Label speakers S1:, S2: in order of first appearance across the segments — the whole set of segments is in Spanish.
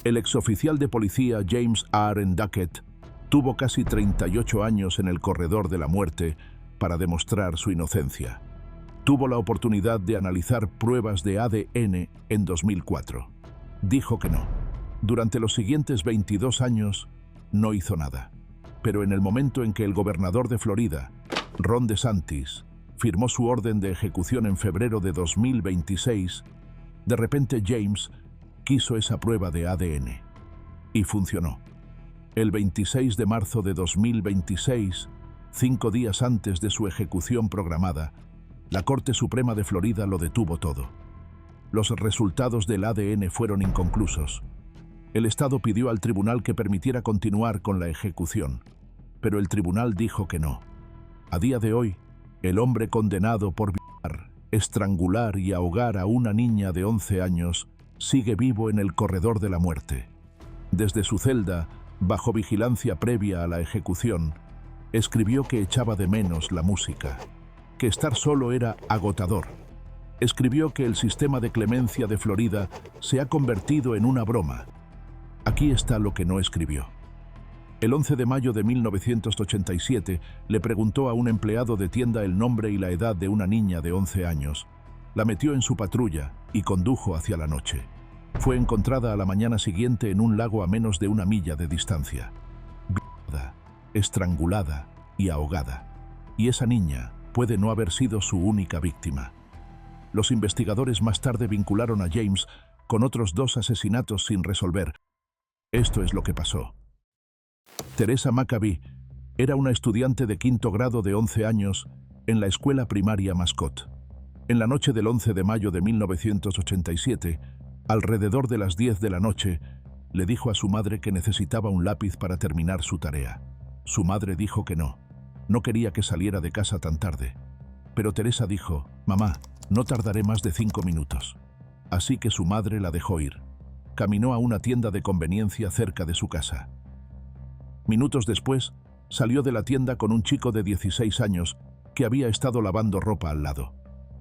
S1: El exoficial de policía James Aaron Duckett tuvo casi 38 años en el corredor de la muerte para demostrar su inocencia. Tuvo la oportunidad de analizar pruebas de ADN en 2004. Dijo que no. Durante los siguientes 22 años no hizo nada. Pero en el momento en que el gobernador de Florida, Ron DeSantis, firmó su orden de ejecución en febrero de 2026, de repente James quiso esa prueba de ADN. Y funcionó. El 26 de marzo de 2026, 5 días antes de su ejecución programada, la Corte Suprema de Florida lo detuvo todo. Los resultados del ADN fueron inconclusos. El Estado pidió al tribunal que permitiera continuar con la ejecución, pero el tribunal dijo que no. A día de hoy, el hombre condenado por violar, estrangular y ahogar a una niña de 11 años sigue vivo en el corredor de la muerte. Desde su celda, bajo vigilancia previa a la ejecución, escribió que echaba de menos la música, que estar solo era agotador. Escribió que el sistema de clemencia de Florida se ha convertido en una broma. Aquí está lo que no escribió. El 11 de mayo de 1987 le preguntó a un empleado de tienda el nombre y la edad de una niña de 11 años. La metió en su patrulla y condujo hacia la noche. Fue encontrada a la mañana siguiente en un lago a menos de 1 milla de distancia. Violada, estrangulada y ahogada. Y esa niña puede no haber sido su única víctima. Los investigadores más tarde vincularon a James con otros 2 asesinatos sin resolver. Esto es lo que pasó. Teresa Maccabi era una estudiante de 5º grado de 11 años en la escuela primaria Mascot. En la noche del 11 de mayo de 1987, alrededor de las 10 de la noche, le dijo a su madre que necesitaba un lápiz para terminar su tarea. Su madre dijo que no quería que saliera de casa tan tarde. Pero Teresa dijo: «Mamá, no tardaré más de 5 minutos». Así que su madre la dejó ir. Caminó a una tienda de conveniencia cerca de su casa. Minutos después, salió de la tienda con un chico de 16 años que había estado lavando ropa al lado.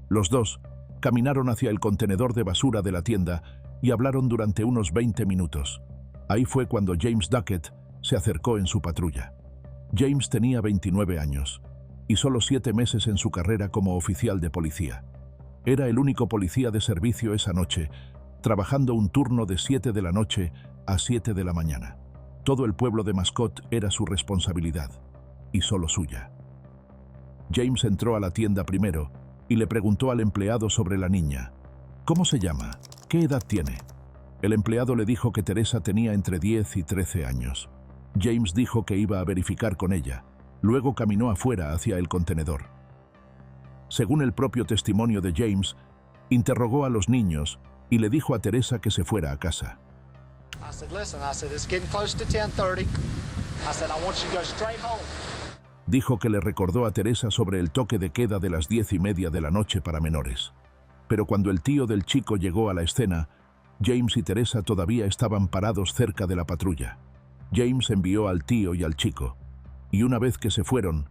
S1: Los dos caminaron hacia el contenedor de basura de la tienda y hablaron durante unos 20 minutos. Ahí fue cuando James Duckett se acercó en su patrulla. James tenía 29 años y solo 7 meses en su carrera como oficial de policía. Era el único policía de servicio esa noche, trabajando un turno de 7 de la noche a 7 de la mañana. Todo el pueblo de Mascot era su responsabilidad, y solo suya. James entró a la tienda primero y le preguntó al empleado sobre la niña. «¿Cómo se llama? ¿Qué edad tiene?» El empleado le dijo que Teresa tenía entre 10 y 13 años. James dijo que iba a verificar con ella. Luego caminó afuera hacia el contenedor. Según el propio testimonio de James, interrogó a los niños y le dijo a Teresa que se fuera a casa. Dijo que le recordó a Teresa sobre el toque de queda de las 10:30 de la noche para menores. Pero cuando el tío del chico llegó a la escena, James y Teresa todavía estaban parados cerca de la patrulla. James envió al tío y al chico, y una vez que se fueron,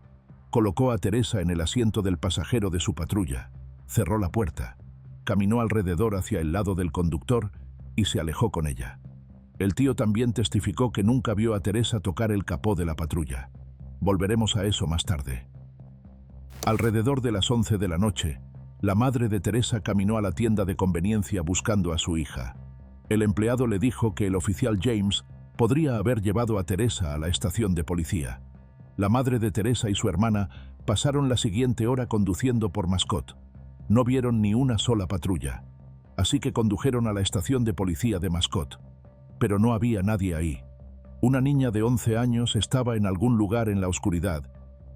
S1: colocó a Teresa en el asiento del pasajero de su patrulla, cerró la puerta, caminó alrededor hacia el lado del conductor y se alejó con ella. El tío también testificó que nunca vio a Teresa tocar el capó de la patrulla. Volveremos a eso más tarde. Alrededor de las 11 de la noche, la madre de Teresa caminó a la tienda de conveniencia buscando a su hija. El empleado le dijo que el oficial James podría haber llevado a Teresa a la estación de policía. La madre de Teresa y su hermana pasaron la siguiente hora conduciendo por Mascot. No vieron ni una sola patrulla, así que condujeron a la estación de policía de Mascot. Pero no había nadie ahí. Una niña de 11 años estaba en algún lugar en la oscuridad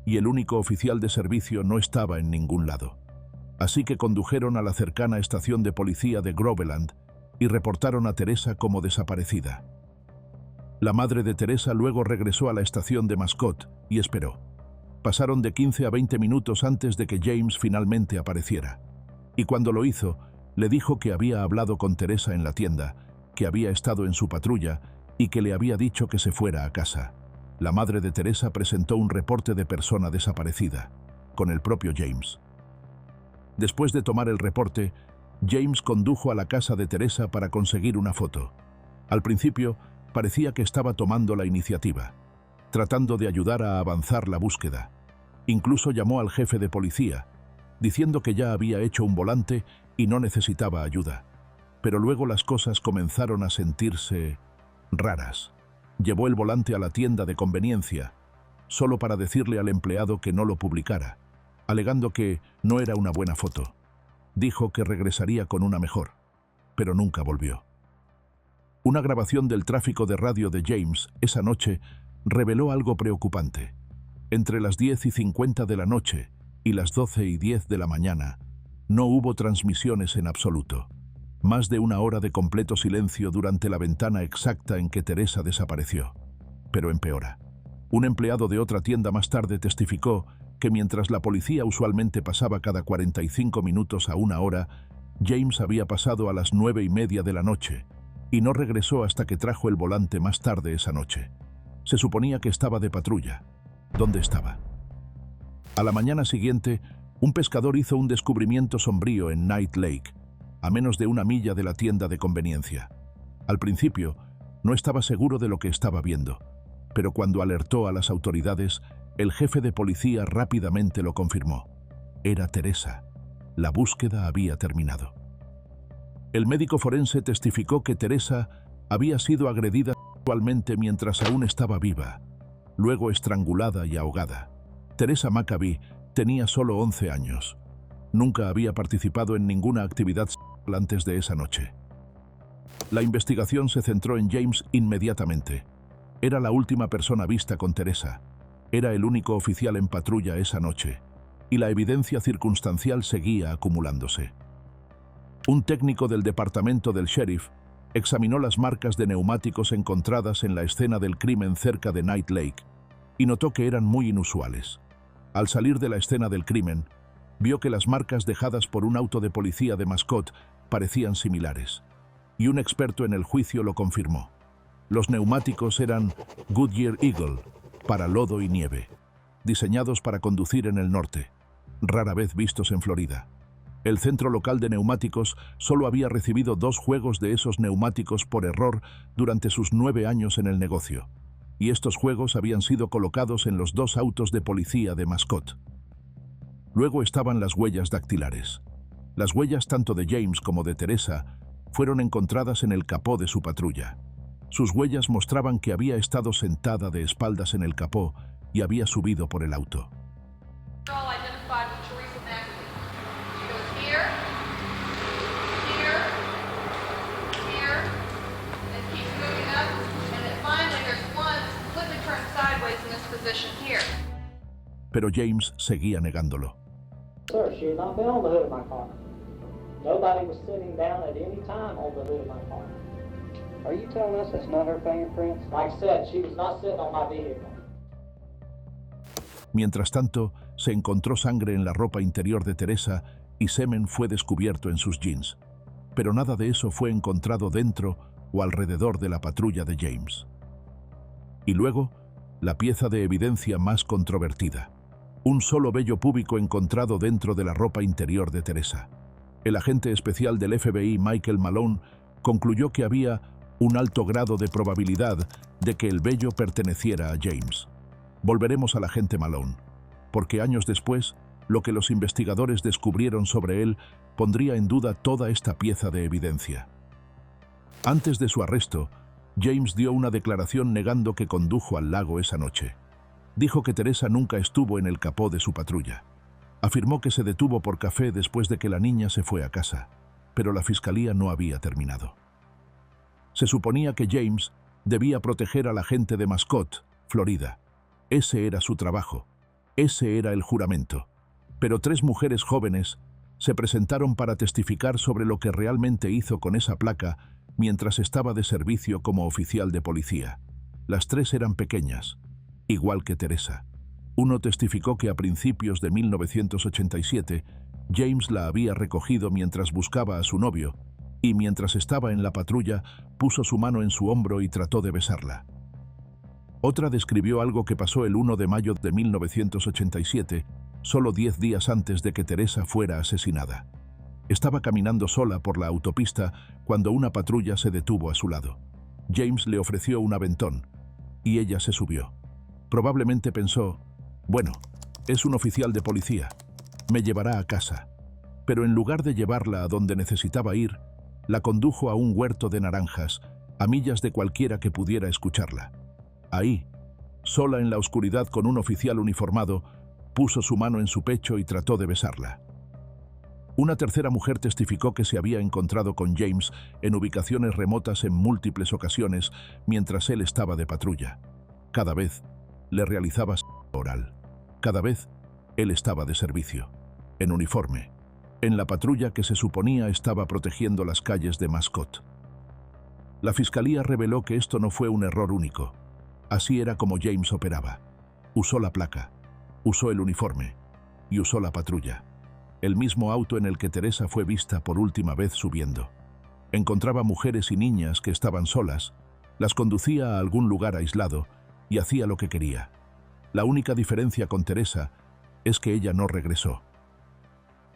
S1: y el único oficial de servicio no estaba en ningún lado. Así que condujeron a la cercana estación de policía de Groveland y reportaron a Teresa como desaparecida. La madre de Teresa luego regresó a la estación de Mascot y esperó. Pasaron de 15 a 20 minutos antes de que James finalmente apareciera. Y cuando lo hizo, le dijo que había hablado con Teresa en la tienda, que había estado en su patrulla y que le había dicho que se fuera a casa. La madre de Teresa presentó un reporte de persona desaparecida, con el propio James. Después de tomar el reporte, James condujo a la casa de Teresa para conseguir una foto. Al principio, parecía que estaba tomando la iniciativa, tratando de ayudar a avanzar la búsqueda. Incluso llamó al jefe de policía, diciendo que ya había hecho un volante y no necesitaba ayuda. Pero luego las cosas comenzaron a sentirse raras. Llevó el volante a la tienda de conveniencia, solo para decirle al empleado que no lo publicara, alegando que no era una buena foto. Dijo que regresaría con una mejor, pero nunca volvió. Una grabación del tráfico de radio de James esa noche reveló algo preocupante. Entre las 10:50 de la noche y las 12:10 de la mañana, no hubo transmisiones en absoluto. Más de una hora de completo silencio durante la ventana exacta en que Teresa desapareció. Pero empeora. Un empleado de otra tienda más tarde testificó que mientras la policía usualmente pasaba cada 45 minutos a una hora, James había pasado a las 9:30 de la noche y no regresó hasta que trajo el volante más tarde esa noche. Se suponía que estaba de patrulla. ¿Dónde estaba? A la mañana siguiente, un pescador hizo un descubrimiento sombrío en Night Lake, a menos de una milla de la tienda de conveniencia. Al principio, no estaba seguro de lo que estaba viendo, pero cuando alertó a las autoridades, el jefe de policía rápidamente lo confirmó. Era Teresa. La búsqueda había terminado. El médico forense testificó que Teresa había sido agredida sexualmente mientras aún estaba viva, luego estrangulada y ahogada. Teresa Maccabi tenía solo 11 años. Nunca había participado en ninguna actividad sexual antes de esa noche. La investigación se centró en James inmediatamente. Era la última persona vista con Teresa. Era el único oficial en patrulla esa noche, y la evidencia circunstancial seguía acumulándose. Un técnico del departamento del sheriff examinó las marcas de neumáticos encontradas en la escena del crimen cerca de Night Lake y notó que eran muy inusuales. Al salir de la escena del crimen, vio que las marcas dejadas por un auto de policía de Mascot parecían similares, y un experto en el juicio lo confirmó. Los neumáticos eran Goodyear Eagle, para lodo y nieve, diseñados para conducir en el norte, rara vez vistos en Florida. El centro local de neumáticos solo había recibido 2 juegos de esos neumáticos por error durante sus 9 años en el negocio, y estos juegos habían sido colocados en los 2 autos de policía de Mascot. Luego estaban las huellas dactilares. Las huellas tanto de James como de Teresa fueron encontradas en el capó de su patrulla. Sus huellas mostraban que había estado sentada de espaldas en el capó y había subido por el auto. Pero James seguía negándolo.
S2: Sir, she had not been on the hood of my car. Nobody was sitting down at any time on the hood of my car.
S3: Are you telling us that's not her fingerprints?
S2: Like I said, she was not sitting on my vehicle.
S1: Mientras tanto, se encontró sangre en la ropa interior de Teresa y semen fue descubierto en sus jeans. Pero nada de eso fue encontrado dentro o alrededor de la patrulla de James. Y luego, la pieza de evidencia más controvertida. Un solo vello púbico encontrado dentro de la ropa interior de Teresa. El agente especial del FBI, Michael Malone, concluyó que había un alto grado de probabilidad de que el vello perteneciera a James. Volveremos al agente Malone, porque años después, lo que los investigadores descubrieron sobre él pondría en duda toda esta pieza de evidencia. Antes de su arresto, James dio una declaración negando que condujo al lago esa noche. Dijo que Teresa nunca estuvo en el capó de su patrulla. Afirmó que se detuvo por café después de que la niña se fue a casa, pero la fiscalía no había terminado. Se suponía que James debía proteger a la gente de Mascot, Florida. Ese era su trabajo. Ese era el juramento. Pero 3 mujeres jóvenes se presentaron para testificar sobre lo que realmente hizo con esa placa mientras estaba de servicio como oficial de policía. Las 3 eran pequeñas, igual que Teresa. Uno testificó que a principios de 1987, James la había recogido mientras buscaba a su novio, y mientras estaba en la patrulla, puso su mano en su hombro y trató de besarla. Otra describió algo que pasó el 1 de mayo de 1987, solo 10 días antes de que Teresa fuera asesinada. Estaba caminando sola por la autopista cuando una patrulla se detuvo a su lado. James le ofreció un aventón, y ella se subió. Probablemente pensó, bueno, es un oficial de policía, me llevará a casa. Pero en lugar de llevarla a donde necesitaba ir, la condujo a un huerto de naranjas, a millas de cualquiera que pudiera escucharla. Ahí, sola en la oscuridad con un oficial uniformado, puso su mano en su pecho y trató de besarla. Una tercera mujer testificó que se había encontrado con James en ubicaciones remotas en múltiples ocasiones mientras él estaba de patrulla. Cada vez le realizaba sexo oral. Cada vez él estaba de servicio, en uniforme, en la patrulla que se suponía estaba protegiendo las calles de Mascot. La fiscalía reveló que esto no fue un error único. Así era como James operaba. Usó la placa, usó el uniforme y usó la patrulla. El mismo auto en el que Teresa fue vista por última vez subiendo. Encontraba mujeres y niñas que estaban solas, las conducía a algún lugar aislado y hacía lo que quería. La única diferencia con Teresa es que ella no regresó.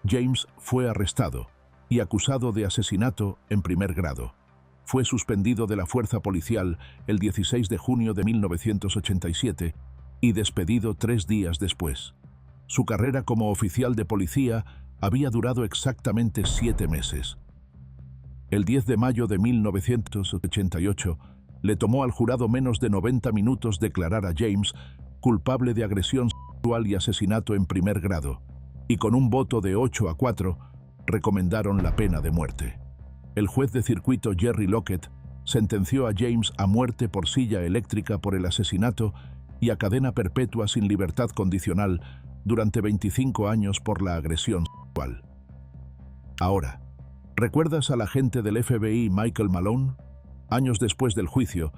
S1: James fue arrestado y acusado de asesinato en primer grado. Fue suspendido de la fuerza policial el 16 de junio de 1987 y despedido 3 días después. Su carrera como oficial de policía había durado exactamente 7 meses. El 10 de mayo de 1988 le tomó al jurado menos de 90 minutos declarar a James culpable de agresión sexual y asesinato en primer grado, y con un voto de 8-4 recomendaron la pena de muerte. El juez de circuito Jerry Lockett sentenció a James a muerte por silla eléctrica por el asesinato y a cadena perpetua sin libertad condicional durante 25 años por la agresión sexual. Ahora, ¿recuerdas al agente del FBI Michael Malone? Años después del juicio,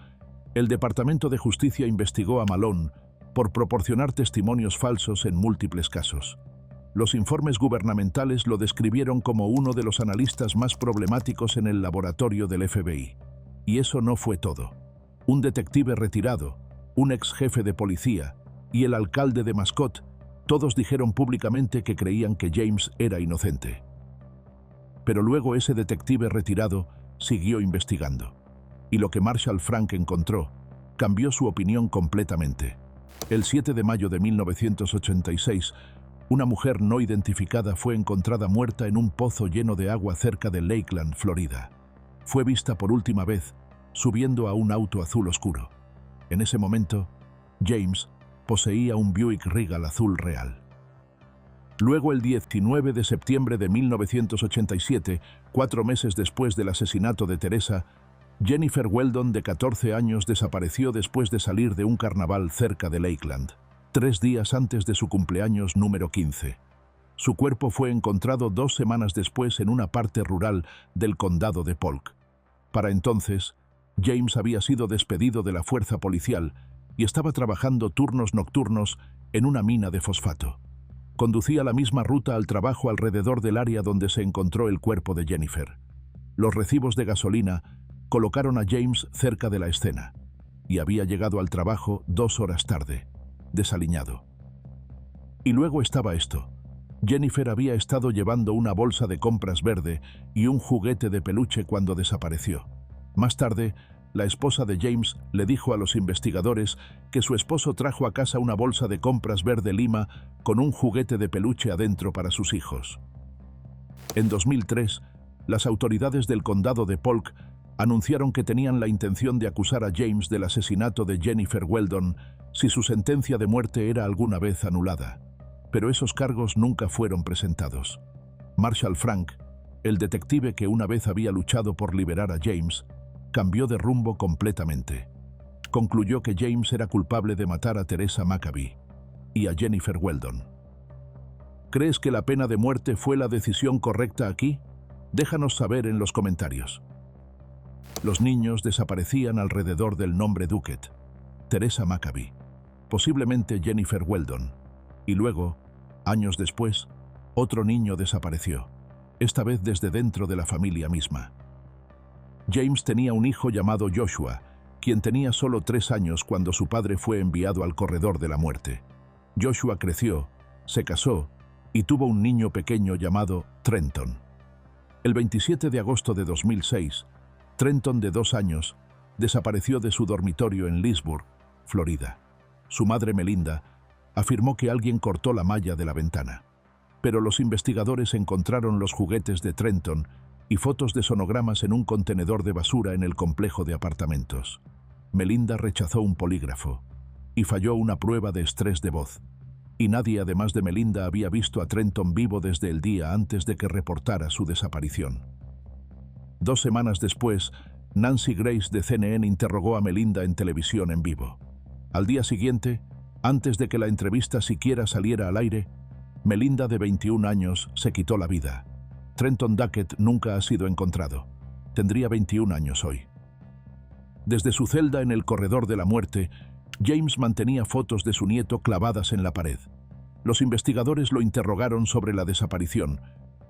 S1: el Departamento de Justicia investigó a Malone por proporcionar testimonios falsos en múltiples casos. Los informes gubernamentales lo describieron como uno de los analistas más problemáticos en el laboratorio del FBI. Y eso no fue todo. Un detective retirado, un ex jefe de policía y el alcalde de Mascot, todos dijeron públicamente que creían que James era inocente. Pero luego ese detective retirado siguió investigando. Y lo que Marshall Frank encontró cambió su opinión completamente. El 7 de mayo de 1986, una mujer no identificada fue encontrada muerta en un pozo lleno de agua cerca de Lakeland, Florida. Fue vista por última vez subiendo a un auto azul oscuro. En ese momento, James poseía un Buick Regal azul real. Luego, el 19 de septiembre de 1987, 4 meses después del asesinato de Teresa, Jennifer Weldon, de 14 años, desapareció después de salir de un carnaval cerca de Lakeland, 3 días antes de su cumpleaños número 15. Su cuerpo fue encontrado 2 semanas después en una parte rural del condado de Polk. Para entonces, James había sido despedido de la fuerza policial y estaba trabajando turnos nocturnos en una mina de fosfato. Conducía la misma ruta al trabajo alrededor del área donde se encontró el cuerpo de Jennifer. Los recibos de gasolina colocaron a James cerca de la escena y había llegado al trabajo 2 horas tarde, desaliñado. Y luego estaba esto. Jennifer había estado llevando una bolsa de compras verde y un juguete de peluche cuando desapareció. Más tarde, la esposa de James le dijo a los investigadores que su esposo trajo a casa una bolsa de compras verde lima con un juguete de peluche adentro para sus hijos. En 2003, las autoridades del condado de Polk anunciaron que tenían la intención de acusar a James del asesinato de Jennifer Weldon si su sentencia de muerte era alguna vez anulada. Pero esos cargos nunca fueron presentados. Marshall Frank, el detective que una vez había luchado por liberar a James, cambió de rumbo completamente. Concluyó que James era culpable de matar a Teresa Maccabee y a Jennifer Weldon. ¿Crees que la pena de muerte fue la decisión correcta aquí? Déjanos saber en los comentarios. Los niños desaparecían alrededor del nombre Duckett, Teresa Maccabee, posiblemente Jennifer Weldon, y luego, años después, otro niño desapareció, esta vez desde dentro de la familia misma. James tenía un hijo llamado Joshua, quien tenía solo 3 años cuando su padre fue enviado al corredor de la muerte. Joshua creció, se casó y tuvo un niño pequeño llamado Trenton. El 27 de agosto de 2006, Trenton, de 2 años, desapareció de su dormitorio en Leesburg, Florida. Su madre Melinda afirmó que alguien cortó la malla de la ventana. Pero los investigadores encontraron los juguetes de Trenton y fotos de sonogramas en un contenedor de basura en el complejo de apartamentos. Melinda rechazó un polígrafo y falló una prueba de estrés de voz. Y nadie, además de Melinda, había visto a Trenton vivo desde el día antes de que reportara su desaparición. 2 semanas después, Nancy Grace de CNN interrogó a Melinda en televisión en vivo. Al día siguiente, antes de que la entrevista siquiera saliera al aire, Melinda, de 21 años, se quitó la vida. Trenton Duckett nunca ha sido encontrado. Tendría 21 años hoy. Desde su celda en el corredor de la muerte, James mantenía fotos de su nieto clavadas en la pared. Los investigadores lo interrogaron sobre la desaparición,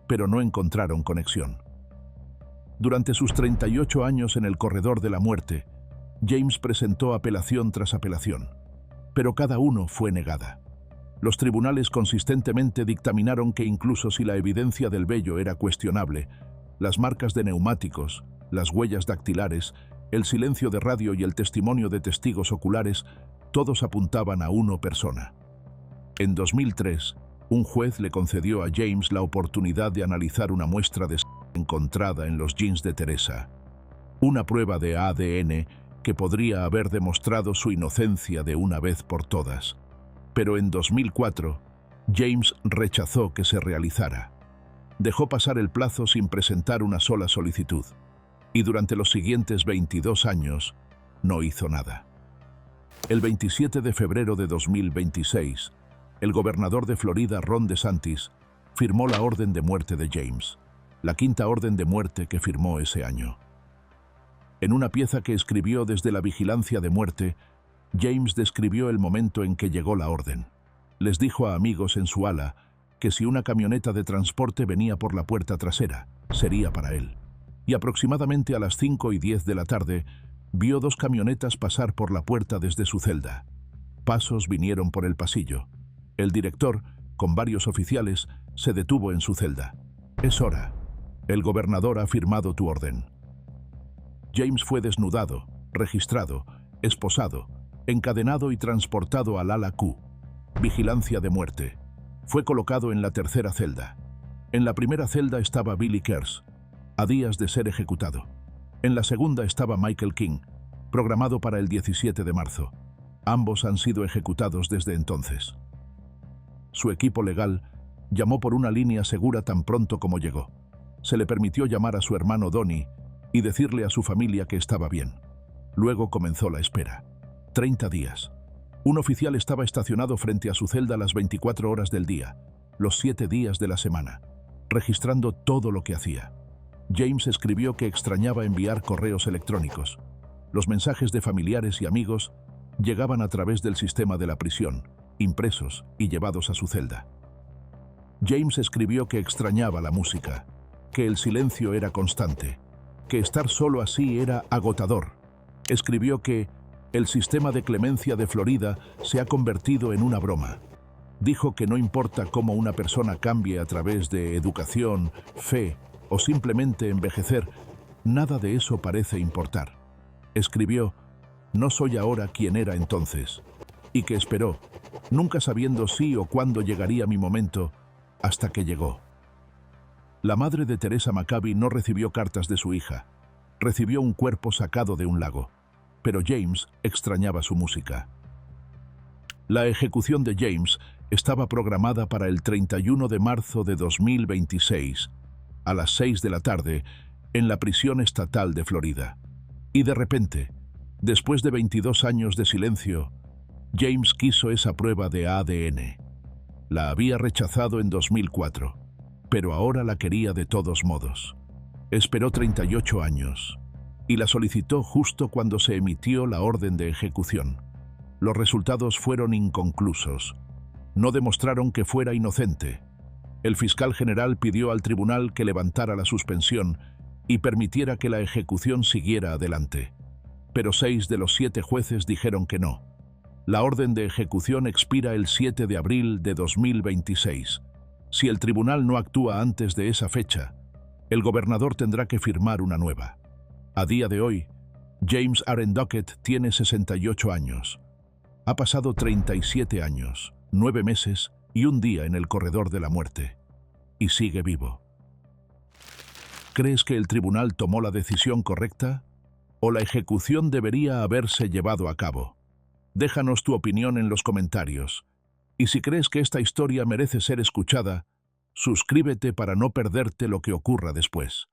S1: pero no encontraron conexión. Durante sus 38 años en el corredor de la muerte, James presentó apelación tras apelación, pero cada uno fue negada. Los tribunales consistentemente dictaminaron que incluso si la evidencia del vello era cuestionable, las marcas de neumáticos, las huellas dactilares, el silencio de radio y el testimonio de testigos oculares, todos apuntaban a una persona. En 2003, un juez le concedió a James la oportunidad de analizar una muestra de sangre encontrada en los jeans de Teresa, una prueba de ADN que podría haber demostrado su inocencia de una vez por todas. Pero en 2004, James rechazó que se realizara. Dejó pasar el plazo sin presentar una sola solicitud, y durante los siguientes 22 años no hizo nada. El 27 de febrero de 2026, el gobernador de Florida, Ron DeSantis, firmó la orden de muerte de James, la 5ª orden de muerte que firmó ese año. En una pieza que escribió desde la vigilancia de muerte, James describió el momento en que llegó la orden. Les dijo a amigos en su ala que si una camioneta de transporte venía por la puerta trasera, sería para él. Y aproximadamente a las 5:10 de la tarde, vio 2 camionetas pasar por la puerta desde su celda. Pasos vinieron por el pasillo. El director, con varios oficiales, se detuvo en su celda. «Es hora. El gobernador ha firmado tu orden». James fue desnudado, registrado, esposado, encadenado y transportado al ala Q, vigilancia de muerte. Fue colocado en la 3ª celda. En la primera celda estaba Billy Kers, a días de ser ejecutado. En la segunda estaba Michael King, programado para el 17 de marzo. Ambos han sido ejecutados desde entonces. Su equipo legal llamó por una línea segura tan pronto como llegó. Se le permitió llamar a su hermano Donnie y decirle a su familia que estaba bien. Luego comenzó la espera. 30 días. Un oficial estaba estacionado frente a su celda las 24 horas del día, los 7 días de la semana, registrando todo lo que hacía. James escribió que extrañaba enviar correos electrónicos. Los mensajes de familiares y amigos llegaban a través del sistema de la prisión, impresos y llevados a su celda. James escribió que extrañaba la música, que el silencio era constante, que estar solo así era agotador. Escribió que el sistema de clemencia de Florida se ha convertido en una broma. Dijo que no importa cómo una persona cambie a través de educación, fe o simplemente envejecer, nada de eso parece importar. Escribió, no soy ahora quien era entonces, y que esperó, nunca sabiendo si o cuándo llegaría mi momento, hasta que llegó. La madre de Teresa Maccabi no recibió cartas de su hija, recibió un cuerpo sacado de un lago, pero James extrañaba su música. La ejecución de James estaba programada para el 31 de marzo de 2026, a las 6 de la tarde, en la prisión estatal de Florida. Y de repente, después de 22 años de silencio, James quiso esa prueba de ADN. La había rechazado en 2004, pero ahora la quería de todos modos. Esperó 38 años y la solicitó justo cuando se emitió la orden de ejecución. Los resultados fueron inconclusos. No demostraron que fuera inocente. El fiscal general pidió al tribunal que levantara la suspensión y permitiera que la ejecución siguiera adelante. Pero 6 de los 7 jueces dijeron que no. La orden de ejecución expira el 7 de abril de 2026. Si el tribunal no actúa antes de esa fecha, el gobernador tendrá que firmar una nueva. A día de hoy, James Aaron Duckett tiene 68 años. Ha pasado 37 años, 9 meses y un día en el corredor de la muerte. Y sigue vivo. ¿Crees que el tribunal tomó la decisión correcta? ¿O la ejecución debería haberse llevado a cabo? Déjanos tu opinión en los comentarios. Y si crees que esta historia merece ser escuchada, suscríbete para no perderte lo que ocurra después.